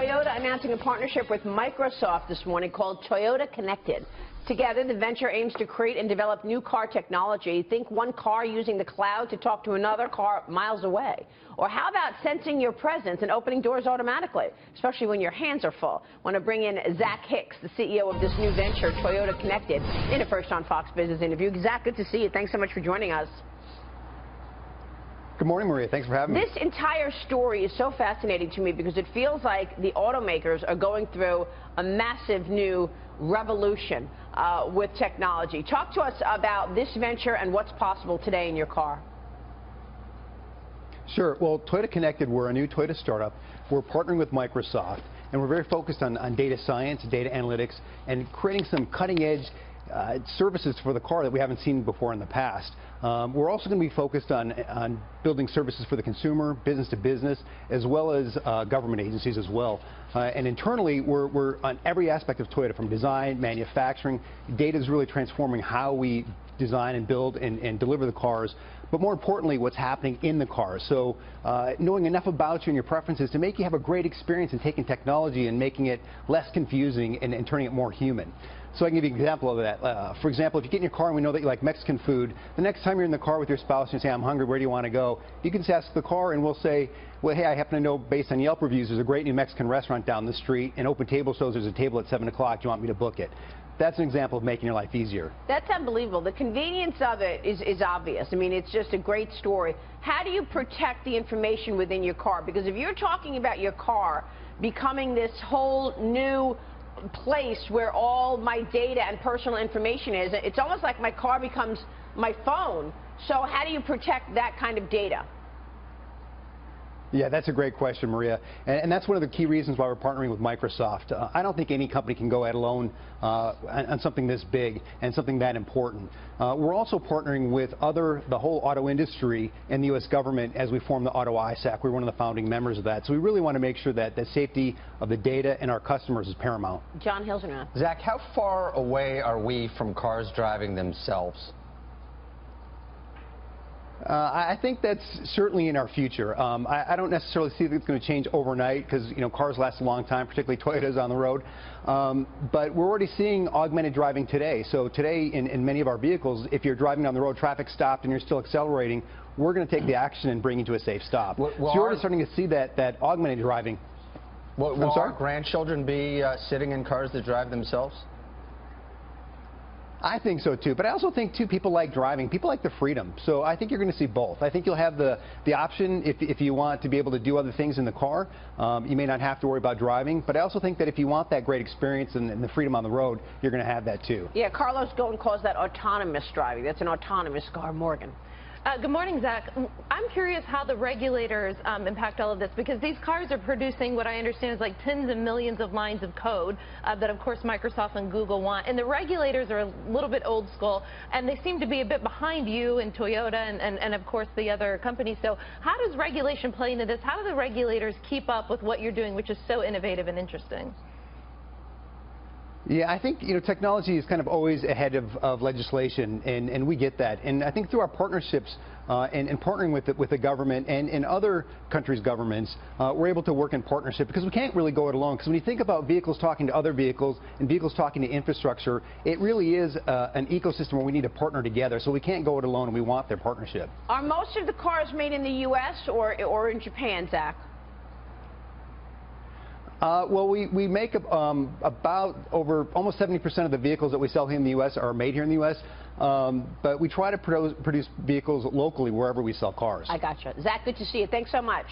Toyota announcing a partnership with Microsoft this morning called Toyota Connected. Together, the venture aims to create and develop new car technology. Think one car using the cloud to talk to another car miles away. Or how about sensing your presence and opening doors automatically, especially when your hands are full? I want to bring in Zack Hicks, the CEO of this new venture, Toyota Connected, in a First on Fox Business interview. Zack, good to see you. Thanks so much for joining us. Good morning, Maria. Thanks for having me. This entire story is so fascinating to me because it feels like the automakers are going through a massive new revolution with technology. Talk to us about this venture and what's possible today in your car. Sure. Well, Toyota Connected, we're a new Toyota startup. We're partnering with Microsoft, and we're very focused on data science, data analytics, and creating some cutting-edge services for the car that we haven't seen before in the past. We're also going to be focused on building services for the consumer, business to business, as well as government agencies as well. And internally, we're on every aspect of Toyota, from design, manufacturing. Data is really transforming how we design and build and deliver the cars, but more importantly, what's happening in the car. So knowing enough about you and your preferences to make you have a great experience in taking technology and making it less confusing and turning it more human. So I can give you an example of that. For example, if you get in your car and we know that you like Mexican food, the next time you're in the car with your spouse and you say, I'm hungry, where do you want to go? You can just ask the car and we'll say, well, hey, I happen to know based on Yelp reviews, there's a great new Mexican restaurant down the street, and Open Table shows there's a table at 7 o'clock. Do you want me to book it? That's an example of making your life easier. That's unbelievable. The convenience of it is obvious. I mean, it's just a great story. How do you protect the information within your car? Because if you're talking about your car becoming this whole new place where all my data and personal information is, it's almost like my car becomes my phone. So how do you protect that kind of data? Yeah, that's a great question, Maria. And that's one of the key reasons why we're partnering with Microsoft. I don't think any company can go it alone on something this big and something that important. We're also partnering with the whole auto industry and the U.S. government as we form the Auto ISAC. We're one of the founding members of that. So we really want to make sure that the safety of the data and our customers is paramount. John Hilsner. Zack, how far away are we from cars driving themselves? I think that's certainly in our future. I don't necessarily see that it's going to change overnight because, you know, cars last a long time, particularly Toyotas on the road. But we're already seeing augmented driving today. So today in many of our vehicles, if you're driving down the road, traffic stopped, and you're still accelerating, we're going to take the action and bring you to a safe stop. So you're already starting to see that augmented driving. Will our grandchildren be sitting in cars that drive themselves? I think so too, but I also think too people like driving. People like the freedom, so I think you're going to see both. I think you'll have the option if you want to be able to do other things in the car. You may not have to worry about driving, but I also think that if you want that great experience and the freedom on the road, you're going to have that too. Yeah, Carlos Ghosn calls that autonomous driving. That's an autonomous car. Morgan. Good morning, Zack. I'm curious how the regulators impact all of this, because these cars are producing what I understand is like tens of millions of lines of code that, of course, Microsoft and Google want. And the regulators are a little bit old school, and they seem to be a bit behind you and Toyota and of course, the other companies. So how does regulation play into this? How do the regulators keep up with what you're doing, which is so innovative and interesting? Yeah, I think, you know, technology is kind of always ahead of legislation, and we get that. And I think through our partnerships and partnering with the government and other countries' governments, we're able to work in partnership because we can't really go it alone. Because when you think about vehicles talking to other vehicles and vehicles talking to infrastructure, it really is an ecosystem where we need to partner together. So we can't go it alone, and we want their partnership. Are most of the cars made in the U.S. or in Japan, Zack? Well, we make about almost 70% of the vehicles that we sell here in the U.S. are made here in the U.S., but we try to produce vehicles locally wherever we sell cars. I gotcha. Zack, good to see you. Thanks so much.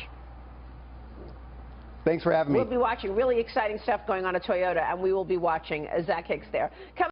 Thanks for having me. We'll be watching really exciting stuff going on at Toyota, and we will be watching Zack Hicks there.